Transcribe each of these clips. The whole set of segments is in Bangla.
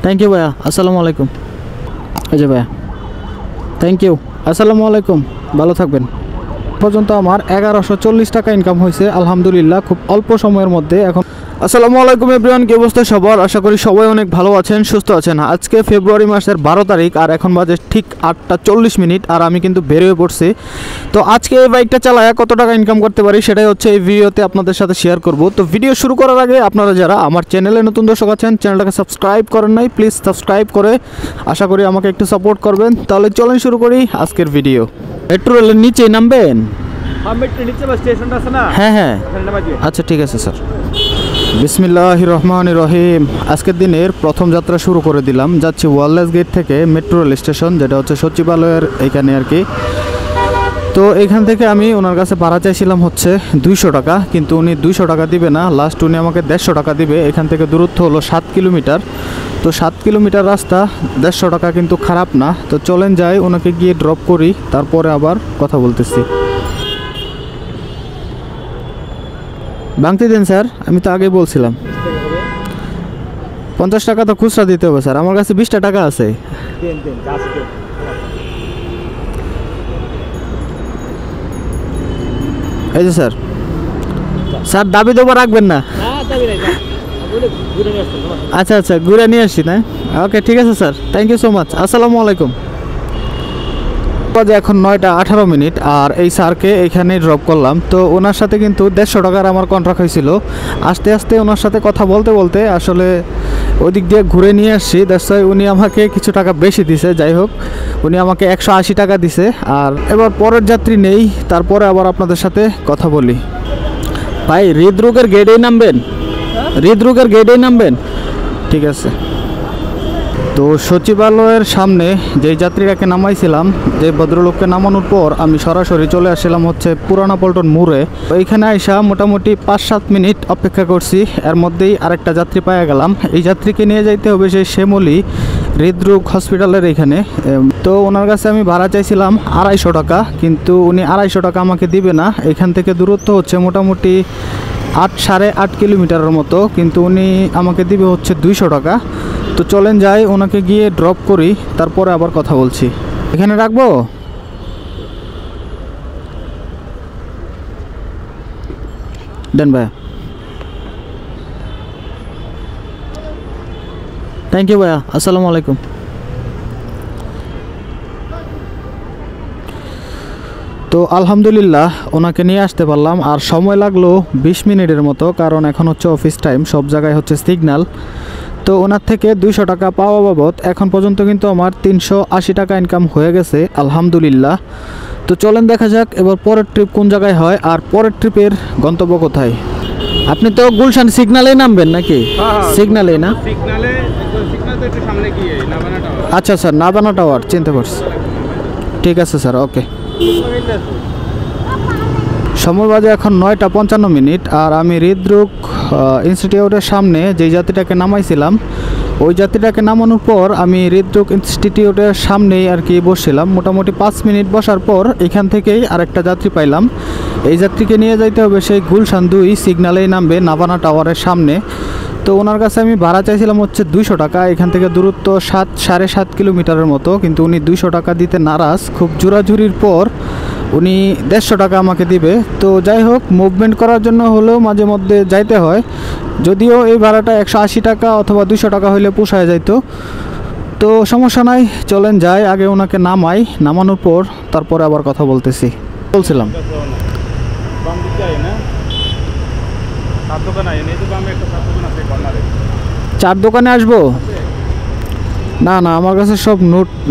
থ্যাংক ইউ ভাইয়া, আসসালামু আলাইকুম। এই যে ভাইয়া, থ্যাংক ইউ, আসসালামু আলাইকুম, ভালো থাকবেন। পর্যন্ত আমার 1140 টাকা ইনকাম হয়েছে আলহামদুলিল্লাহ, খুব অল্প সময়ের মধ্যে। এখন আসসালামু আলাইকুম এভরিওয়ান, কি অবস্থা সবার? আশা করি সবাই অনেক ভালো আছেন, সুস্থ আছেন। আজকে ফেব্রুয়ারি মাসের 12 তারিখ আর এখন বাজে ঠিক 8:40 আর আমি কিন্তু বেরিয়ে পড়ছি। তো আজকে এই বাইকটা চালায় কত টাকা ইনকাম করতে পারি সেটাই হচ্ছে এই ভিডিওতে আপনাদের সাথে শেয়ার করব। তো ভিডিও শুরু করার আগে আপনারা যারা আমার চ্যানেলে নতুন দর্শক আছেন, চ্যানেলটাকে সাবস্ক্রাইব করেন নাই, প্লিজ সাবস্ক্রাইব করে আশা করি আমাকে একটু সাপোর্ট করবেন। তাহলে চলেন শুরু করি আজকের ভিডিও। মেট্রো রেলের নিচেই নামবেন? হ্যাঁ হ্যাঁ, আচ্ছা ঠিক আছে স্যার। বিসমিল্লাহির রহমানির রহিম। আজকের দিনের প্রথম যাত্রা শুরু করে দিলাম। যাচ্ছি ওয়ারলেস গেট থেকে মেট্রো রেল স্টেশন, যেটা হচ্ছে সচিবালয়ের এইখানে আর কি। তো এখান থেকে আমি ওনার কাছে ভাড়া চাইছিলাম হচ্ছে 200 টাকা, কিন্তু উনি 200 টাকা দিবে না, লাস্ট উনি আমাকে 150 টাকা দিবে। এখান থেকে দূরত্ব হলো 7 কিলোমিটার। তো 7 কিলোমিটার রাস্তা, 150 টাকা কিন্তু খারাপ না। তো চলেন যাই, ওনাকে গিয়ে ড্রপ করি, তারপরে আবার কথা বলতেছি। ভাঙতে দেন স্যার, আমি তো আগেই বলছিলাম 50 টাকা তো খুচরা দিতে হবে স্যার, আমার কাছে 20টা টাকা আছে। এই যে স্যার, স্যার দাবি দেবো রাখবেন না? আচ্ছা আচ্ছা, ঘুরে নিয়ে আসছি না? ওকে ঠিক আছে sir, thank you so much, আসসালামু আলাইকুম। এখন 9:18 আর এই স্যারকে এখানে ড্রপ করলাম। তো ওনার সাথে কিন্তু 150 টাকার আমার কন্ট্রাক্ট হয়েছিল। আস্তে আস্তে ওনার সাথে কথা বলতে বলতে আসলে ওই দিক দিয়ে ঘুরে নিয়ে আসছি, দ্যাটস ওয়াই উনি আমাকে কিছু টাকা বেশি দিছে। যাই হোক, উনি আমাকে 180 টাকা দিছে। আর এবার পরের যাত্রী নেই, তারপরে আবার আপনাদের সাথে কথা বলি। ভাই হৃদরোগের গেটেই নামবেন? হৃদরোগের গেটেই নামবেন? ঠিক আছে। তো সচিবালয়ের সামনে যেই যাত্রীটাকে নামাইছিলাম, যে ভদ্রলোককে নামানোর পর আমি সরাসরি চলে আসছিলাম হচ্ছে পুরানা পল্টন মোড়ে। এইখানে আইসা মোটামুটি 5-7 মিনিট অপেক্ষা করছি, এর মধ্যেই আরেকটা যাত্রী পাওয়া গেলাম। এই যাত্রীকে নিয়ে যাইতে হবে সেই শ্যামলী হৃদরোগ হসপিটালের এখানে। তো ওনার কাছে আমি ভাড়া চাইছিলাম 250 টাকা, কিন্তু উনি 250 টাকা আমাকে দিবে না। এখান থেকে দূরত্ব হচ্ছে মোটামুটি 8-8.5 কিলোমিটারের মতো, কিন্তু উনি আমাকে দিবে হচ্ছে 200 টাকা। তো চলেন যাই, ওনাকে গিয়ে ড্রপ করি, তারপরে আবার কথা বলছি। এখানে রাখবো? দেন ভাই, থ্যাংক ইউ ভাইয়া, আসসালামু আলাইকুম। তো আলহামদুলিল্লাহ ওনাকে নিয়ে আসতে পারলাম, আর সময় লাগলো 20 মিনিটের মতো, কারণ এখন হচ্ছে অফিস টাইম, সব জায়গায় হচ্ছে সিগন্যাল। তো ওনার থেকে 200 টাকা পাওয়া বাবদ এখন পর্যন্ত কিন্তু আমার 380 টাকা ইনকাম হয়ে গেছে আলহামদুলিল্লাহ। তো চলেন দেখা যাক এবার পরের ট্রিপ কোন জায়গায় হয়, আর পরের ট্রিপের গন্তব্য কোথায়। আপনি তো গুলশান সিগন্যালেই নামবেন নাকি? সিগন্যালেই না? আচ্ছা স্যার, নাবানা টাওয়ার চিনতে পারছি। ঠিক আছে স্যার, ওকে। সময় বাজে এখন 9:55 আর আমি হৃদরোগ ইনস্টিটিউটের সামনে যেই যাত্রীটাকে নামাইছিলাম, ওই যাত্রীটাকে নামানোর পর আমি হৃদরোগ ইনস্টিটিউটের সামনেই আর কি বসছিলাম। মোটামুটি 5 মিনিট বসার পর এখান থেকেই আরেকটা যাত্রী পাইলাম। এই যাত্রীকে নিয়ে যাইতে হবে সেই গুলশান 2 সিগন্যালেই নামবে, নাবানা টাওয়ারের সামনে। তো ওনার কাছে আমি ভাড়া চাইছিলাম হচ্ছে 200 টাকা। এখান থেকে দূরত্ব 7-7.5 কিলোমিটারের মতো, কিন্তু উনি 200 টাকা দিতে নারাজ। খুব জোরাজুরির পর উনি 150 টাকা আমাকে দিবে। তো যাই হোক, মুভমেন্ট করার জন্য হলেও মাঝে মধ্যে যাইতে হয়, যদিও এই ভাড়াটা 180 টাকা অথবা 200 টাকা হইলে পোষায় যাইতো। তো সমস্যা নাই, চলেন যাই, আগে ওনাকে নামাই, নামানোর পর তারপরে আবার কথা বলতেছি। বলছিলাম চার দোকানে আসবো? না না, আমার কাছে সব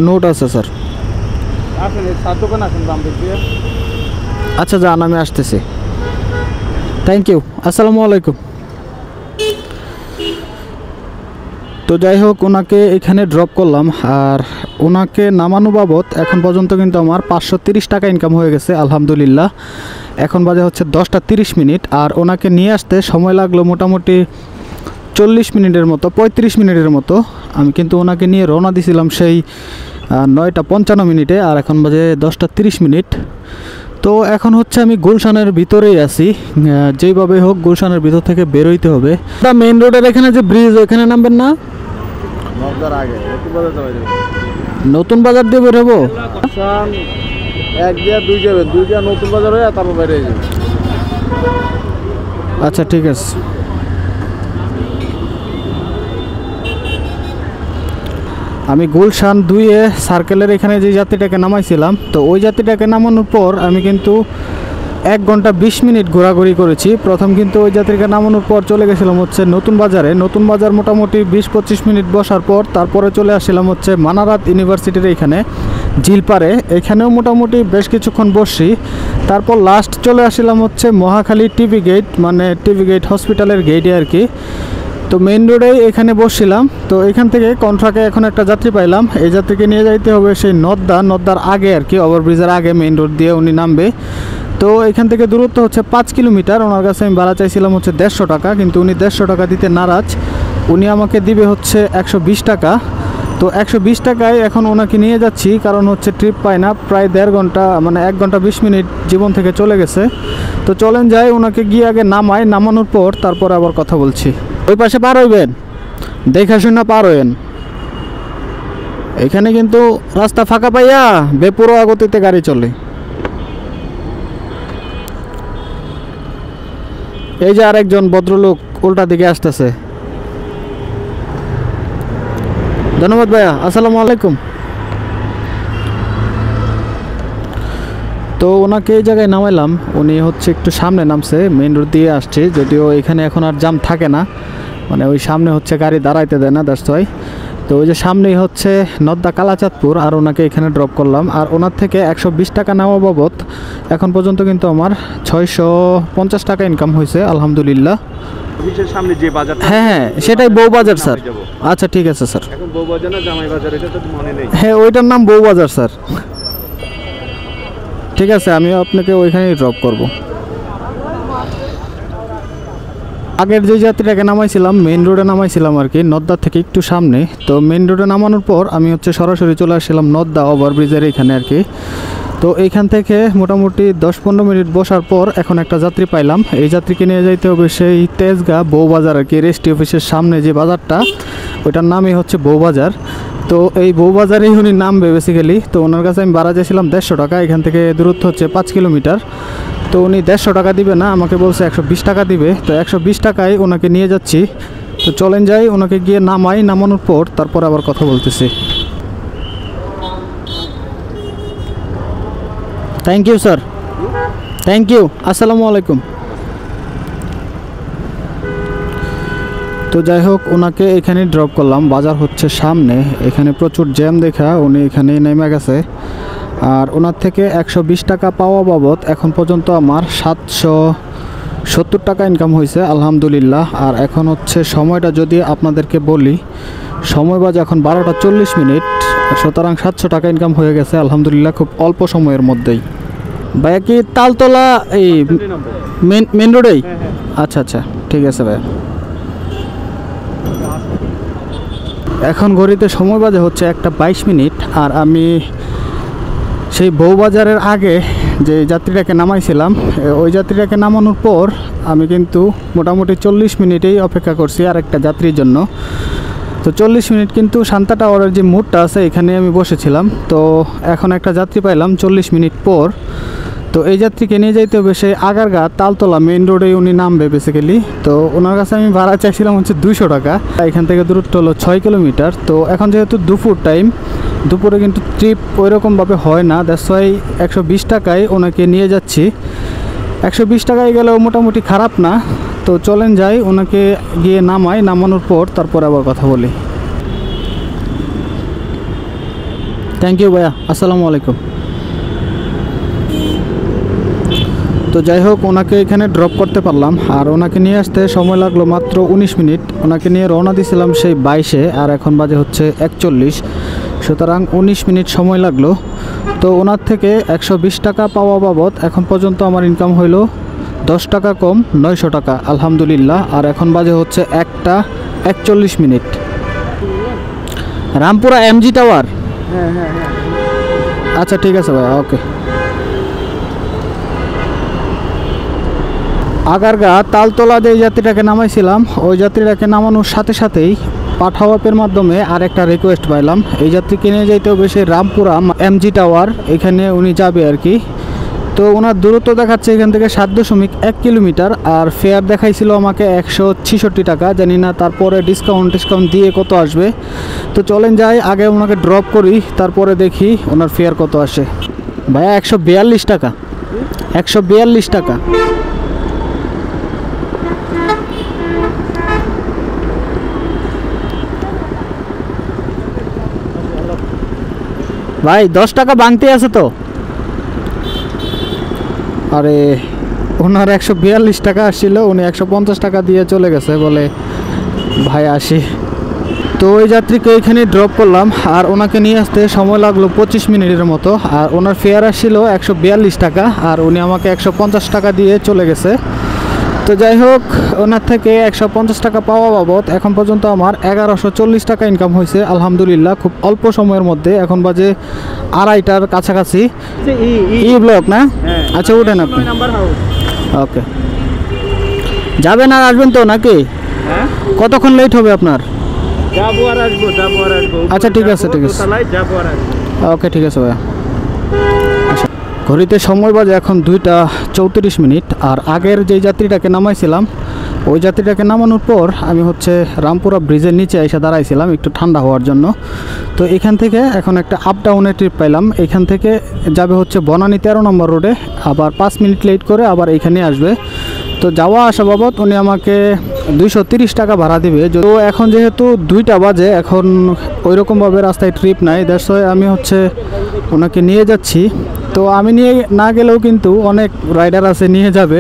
নোট আছে স্যার। আচ্ছা যান, আমি আসতেছি। থ্যাংক ইউ, আসসালামু আলাইকুম। তো যাই হোক, ওনাকে এখানে ড্রপ করলাম, আর ওনাকে নামানো বাবদ এখন পর্যন্ত কিন্তু আমার 530 টাকা ইনকাম হয়ে গেছে আলহামদুলিল্লাহ। এখন বাজে হচ্ছে 10:30 আর ওনাকে নিয়ে আসতে সময় লাগলো মোটামুটি 40 মিনিটের মতো, 35 মিনিটের মতো। আমি কিন্তু ওনাকে নিয়ে রওনা দিয়েছিলাম সেই 9:55 আর এখন বাজে 10:30। তো এখন হচ্ছে আমি গুলশানের ভিতরেই আছি, যেইভাবে হোক গুলশানের ভিতর থেকে বেরোইতে হবে। মেইন রোডের এখানে যে ব্রিজ, ওইখানে নামবেন না? নকদার আগে নতুন বাজার যাবে নতুন বাজার দিয়ে বেরোবো? এক দিয়া দুই যাবেন, দুই দিয়া নতুন বাজার হয়ে তারপর বাইরে যাবে। আচ্ছা ঠিক আছে। আমি গুলশান 2-এ সার্কেলের এখানে যে যাত্রীটাকে নামাইছিলাম, তো ওই যাত্রীটাকে নামানোর পর আমি কিন্তু 1 ঘন্টা 20 মিনিট ঘোরাঘুরি করেছি। প্রথম কিন্তু ওই যাত্রীকে নামানোর পর চলে গেছিলাম হচ্ছে নতুন বাজারে। নতুন বাজার মোটামুটি 20-25 মিনিট বসার পর তারপরে চলে আসছিলাম হচ্ছে মানারাত ইউনিভার্সিটির এখানে ঝিলপাড়ে। এখানেও মোটামুটি বেশ কিছুক্ষণ বসছি। তারপর লাস্ট চলে আসছিলাম হচ্ছে মহাখালী টিভি গেট, মানে টিভি গেট হসপিটালের গেটে আর কি। তো মেইন রোডেই এখানে বসছিলাম। তো এখান থেকে কন্ট্রাকে এখন একটা যাত্রী পাইলাম। এই যাত্রীকে নিয়ে যাইতে হবে সেই নদ্দার আগে আর কি, ওভারব্রিজের আগে মেইন রোড দিয়ে উনি নামবে। তো এখান থেকে দূরত্ব হচ্ছে 5 কিলোমিটার। ওনার কাছে আমি ভাড়া চাইছিলাম হচ্ছে 150 টাকা, কিন্তু উনি 150 টাকা দিতে নারাজ। উনি আমাকে দিবে হচ্ছে 120 টাকা। তো 120 টাকায় এখন ওনাকে নিয়ে যাচ্ছি, কারণ হচ্ছে ট্রিপ পায় না। প্রায় 1.5 ঘন্টা, মানে 1 ঘন্টা 20 মিনিট জীবন থেকে চলে গেছে। তো চলেন যাই, ওনাকে গিয়ে আগে নামাই, নামানোর পর তারপর আবার কথা বলছি। ওই পাশে পার হইবেন, দেখা শুনে পার হইবেন। এখানে কিন্তু রাস্তা ফাঁকা পাইয়া বেপরোয়া গতিতে গাড়ি চলে। এই যে আরেকজন ভদ্রলোক উল্টা দিকে আসতেছে। ধন্যবাদ ভাইয়া, আসসালামু আলাইকুম। তো ওনাকে এই জায়গায় নামাইলাম। উনি হচ্ছে একটু সামনে নামছে, মেইন রোড দিয়ে আসছে, যদিও এখানে এখন আর জাম থাকে না, মানে ওই সামনে হচ্ছে গাড়ি দাঁড়াইতে দেয় না, দ্যাটস ওয়াই। তো ওই যে সামনেই হচ্ছে নদ্দা কালাচাঁদপুর, আর ওনাকে এখানে ড্রপ করলাম। আর ওনার থেকে 120 টাকা নেওয়া বাবদ এখন পর্যন্ত কিন্তু আমার 650 টাকা ইনকাম হয়েছে, আলহামদুলিল্লাহ। সামনে যে বাজার, হ্যাঁ সেটাই বউবাজার স্যার। আচ্ছা ঠিক আছে স্যার। এখন বউবাজার না জামাই বাজার, এটা তো মনে নেই। হ্যাঁ ওইটার নাম বউবাজার স্যার। ঠিক আছে, আমিও আপনাকে ওইখানেই ড্রপ করব। আগের যে যাত্রীটাকে নামাইছিলাম মেইন রোডে নামাইছিলাম আর কি, নদ্দা থেকে একটু সামনে। তো মেইন রোডে নামানোর পর আমি হচ্ছে সরাসরি চলে আসছিলাম নদ্দা ওভারব্রিজের এখানে আর কি। তো এইখান থেকে মোটামুটি 10-15 মিনিট বসার পর এখন একটা যাত্রী পাইলাম। এই যাত্রীকে নিয়ে যাইতে হবে সেই তেজগাঁ বউবাজার আর কি, রেজিস্ট্রি অফিসের সামনে যে বাজারটা, ওইটার নামই হচ্ছে বউবাজার। তো এই বউবাজারেই উনি নামবে বেসিক্যালি। তো ওনার কাছে আমি ভাড়া চাইছিলাম 150 টাকা। এখান থেকে দূরত্ব হচ্ছে 5 কিলোমিটার। তো উনি 150 টাকা দিবে না, আমাকে বলছে 120 টাকা দিবে। তো 120 টাকায় ওনাকে নিয়ে যাচ্ছি। তো চলেন যাই, ওনাকে গিয়ে নামাই, নামানোর পর তারপর আবার কথা বলতেছি। Thank you sir, thank you, আসসালামু আলাইকুম। তো যাই হোক, ওনাকে এখানে ড্রপ করলাম। বাজার হচ্ছে সামনে, এখানে প্রচুর জ্যাম দেখা উনি এখানে নেমে গেছে। আর ওনার থেকে 120 টাকা পাওয়া বাবদ এখন পর্যন্ত আমার 770 টাকা ইনকাম হয়েছে, আলহামদুলিল্লাহ। আর এখন হচ্ছে সময়টা যদি আপনাদেরকে বলি, সময় বাজে এখন 12টা 40 মিনিট, সুতরাং 700 টাকা ইনকাম হয়ে গেছে আলহামদুলিল্লাহ, খুব অল্প সময়ের মধ্যেই। ভাইয়া কি তালতলা এই মেন রোডেই? আচ্ছা আচ্ছা ঠিক আছে ভাইয়া। এখন ঘড়িতে সময় বাজে হচ্ছে 1টা 22 মিনিট। আর আমি সেই বউবাজারের আগে যে যাত্রীটাকে নামাইছিলাম, ওই যাত্রীটাকে নামানোর পর আমি কিন্তু মোটামুটি 40 মিনিটেই অপেক্ষা করছি আর একটা যাত্রীর জন্য। তো 40 মিনিট কিন্তু শান্তা টাওয়ারের যে মোড়টা আছে এখানে আমি বসেছিলাম। তো এখন একটা যাত্রী পাইলাম 40 মিনিট পর। তো এই যাত্রীকে নিয়ে যাইতে হবে সেই আগারগাঁ তালতলা মেইন রোডে উনি নামবে বেসিক্যালি। তো ওনার কাছে আমি ভাড়া চাইছিলাম হচ্ছে 200 টাকা। এখান থেকে দূরত্ব হলো 6 কিলোমিটার। তো এখন যেহেতু দুপুর টাইম, দুপুরে কিন্তু ট্রিপ ওইরকমভাবে হয় না, দ্যাটস ওয়াই 120 টাকায় ওনাকে নিয়ে যাচ্ছি। 120 টাকায় গেলেও মোটামুটি খারাপ না। তো চলেন যাই, ওনাকে গিয়ে নামাই, নামানোর পর তারপর আবার কথা বলি। থ্যাংক ইউ ভাইয়া, আসসালামু আলাইকুম। তো যাই হোক, ওনাকে এখানে ড্রপ করতে পারলাম। আর ওনাকে নিয়ে আসতে সময় লাগলো মাত্র 19 মিনিট। ওনাকে নিয়ে রওনা দিয়েছিলাম সেই 22-এ, আর এখন বাজে হচ্ছে 41, সুতরাং 19 মিনিট সময় লাগলো। তো ওনার থেকে 120 টাকা পাওয়া বাবদ এখন পর্যন্ত আমার ইনকাম হইলো 10 টাকা কম 900 টাকা, আলহামদুলিল্লাহ। আর এখন বাজে হচ্ছে 1টা 41 মিনিট। Rampura MG tower? হ্যাঁ হ্যাঁ হ্যাঁ, আচ্ছা ঠিক আছে ভাই, ওকে। আগারগাঁ তালতলা যে যাত্রীটাকে নামাইছিলাম, ওই যাত্রীটাকে নামানোর সাথে সাথেই পাঠাও অ্যাপের মাধ্যমে আর একটা রিকোয়েস্ট পাইলাম। এই যাত্রীকে নিয়ে যাইতে হবে সে রামপুরা এমজি টাওয়ার, এখানে উনি যাবে আর কি। তো ওনার দূরত্ব দেখাচ্ছে এখান থেকে 7.1 কিলোমিটার, আর ফেয়ার দেখাইছিল আমাকে 166 টাকা। জানি না তারপরে ডিসকাউন্ট দিয়ে কত আসবে। তো চলেন যাই, আগে ওনাকে ড্রপ করি, তারপরে দেখি ওনার ফেয়ার কত আসে। ভাইয়া 142 টাকা, 142 টাকা। ভাই 10 টাকা বাংতে আছে তো? আরে ওনার 142 টাকা আসছিল, উনি 150 টাকা দিয়ে চলে গেছে, বলে ভাই আসি। তো ওই যাত্রীকে এখানে ড্রপ করলাম, আর ওনাকে নিয়ে আসতে সময় লাগলো 25 মিনিটের মতো। আর ওনার ফেয়ার আসছিল 142 টাকা, আর উনি আমাকে 150 টাকা দিয়ে চলে গেছে। তো যাই হোক, ওনার থেকে 150 টাকা পাওয়া বাবদ এখন পর্যন্ত আমার 1140 টাকা ইনকাম হয়েছে আলহামদুলিল্লাহ, খুব অল্প সময়ের মধ্যে। এখন বাজে 2:30টার কাছাকাছি। ই ব্লক না? আচ্ছা উঠেন আপনি। ওকে, যাবেন আর আসবেন তো নাকি? কতক্ষণ লেট হবে আপনার? যাবো আর আসবো, যাবো আর আসবো। আচ্ছা ঠিক আছে, ঠিক আছে, যাবো আর আসবো। ওকে ঠিক আছে ভাইয়া। আচ্ছা, ঘড়িতে সময় বাজে এখন 2টা 34 মিনিট। আর আগের যেই যাত্রীটাকে নামাইছিলাম, ওই যাত্রীটাকে নামানোর পর আমি হচ্ছে রামপুরা ব্রিজের নিচে এসে দাঁড়াইছিলাম একটু ঠান্ডা হওয়ার জন্য। তো এখান থেকে এখন একটা আপ ডাউনের ট্রিপ পাইলাম। এখান থেকে যাবে হচ্ছে বনানী 13 নম্বর রোডে, আবার 5 মিনিট লেট করে আবার এইখানে আসবে। তো যাওয়া আসা বাবদ উনি আমাকে 230 টাকা ভাড়া দিবে। তো এখন যেহেতু 2টা বাজে, এখন ওইরকমভাবে রাস্তায় ট্রিপ নাই, দ্যাটস ওয়াই আমি হচ্ছে ওনাকে নিয়ে যাচ্ছি। তো আমি নিয়ে না গেলেও কিন্তু অনেক রাইডার আছে নিয়ে যাবে।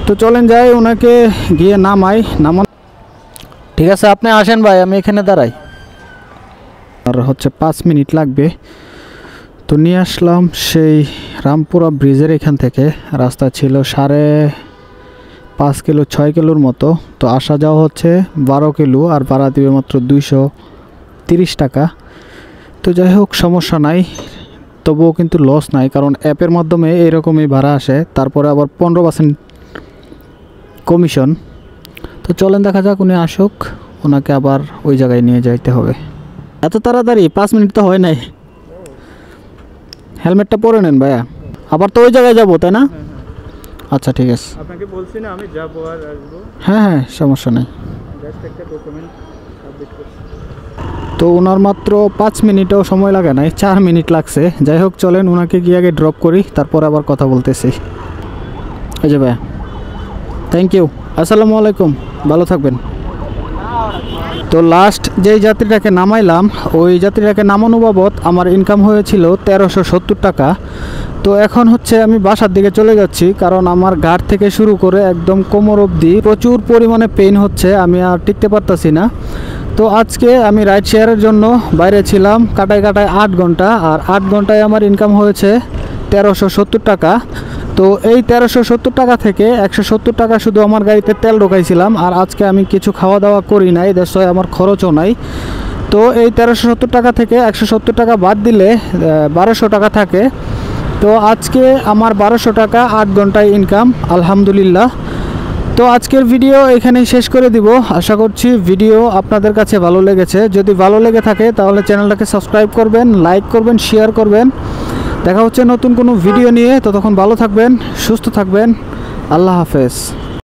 তো চলেন যাই, ওনাকে গিয়ে নামান। ঠিক আছে, আপনি আসেন ভাই, আমি এখানে দাঁড়াই। আর হচ্ছে 5 মিনিট লাগবে। তো নিয়ে আসলাম সেই রামপুরা ব্রিজের এখান থেকে। রাস্তা ছিল 5.5 কিলো 6 কিলোর মতো। তো আসা যাওয়া হচ্ছে 12 কিলো, আর ভাড়া দিবে মাত্র 230 টাকা। তো যাই হোক, সমস্যা নাই, তবুও কিন্তু লস নাই, কারণ অ্যাপের মাধ্যমে এরকমই ভাড়া আসে, তারপরে আবার 15% কমিশন। তো চলেন দেখা যাক, উনি আসুক, ওনাকে আবার ওই জায়গায় নিয়ে যাইতে হবে। এত তাড়াতাড়ি 5 মিনিট তো হয় নাই। হেলমেটটা পরে নেন ভাইয়া, আবার তো ওই জায়গায় যাবো তাই না? আচ্ছা ঠিক আছে, আপনাকে বলছি না আমি যাবো আর আসবো। হ্যাঁ হ্যাঁ, সমস্যা নেই। জাস্ট একটা ডকুমেন্ট সাবমিট করছি। তো ওনার মাত্র 5 মিনিটও সময় লাগে নাই, 4 মিনিট লাগছে। যাই হোক, চলেন ওনাকে গিয়ে আগে ড্রপ করি, তারপর আবার কথা বলতেছি। এই যে ভাইয়া, থ্যাংক ইউ, আসসালামু আলাইকুম, ভালো থাকবেন। তো লাস্ট যেই যাত্রীটাকে নামাইলাম, ওই যাত্রীটাকে নামানো বাবদ আমার ইনকাম হয়েছিল 1370 টাকা। তো এখন হচ্ছে আমি বাসার দিকে চলে যাচ্ছি, কারণ আমার ঘাট থেকে শুরু করে একদম কোমর অবধি প্রচুর পরিমাণে পেইন হচ্ছে, আমি আর টিকতে পারতাছি না। তো আজকে আমি রাইড শেয়ারের জন্য বাইরে ছিলাম কাটায় 8 ঘন্টা, আর 8 ঘন্টায় আমার ইনকাম হয়েছে 1370 টাকা। তো এই 1370 টাকা থেকে 170 টাকা শুধু আমার গাড়িতে তেল ঢোকাইছিলাম, আর আজকে আমি কিছু খাওয়া দাওয়া করি নাই, দেশে আমার খরচও নাই। তো এই 1370 টাকা থেকে 170 টাকা বাদ দিলে 1200 টাকা থাকে। তো আজকে আমার 1200 টাকা 8 ঘন্টায় ইনকাম আলহামদুলিল্লাহ। তো আজকের ভিডিও এখানেই শেষ করে দিব। আশা করছি ভিডিও আপনাদের কাছে ভালো লেগেছে। যদি ভালো লেগে থাকে তাহলে চ্যানেলটাকে সাবস্ক্রাইব করবেন, লাইক করবেন, শেয়ার করবেন। দেখা হচ্ছে নতুন কোনো ভিডিও নিয়ে। ততক্ষণ ভালো থাকবেন, সুস্থ থাকবেন। আল্লাহ হাফেজ।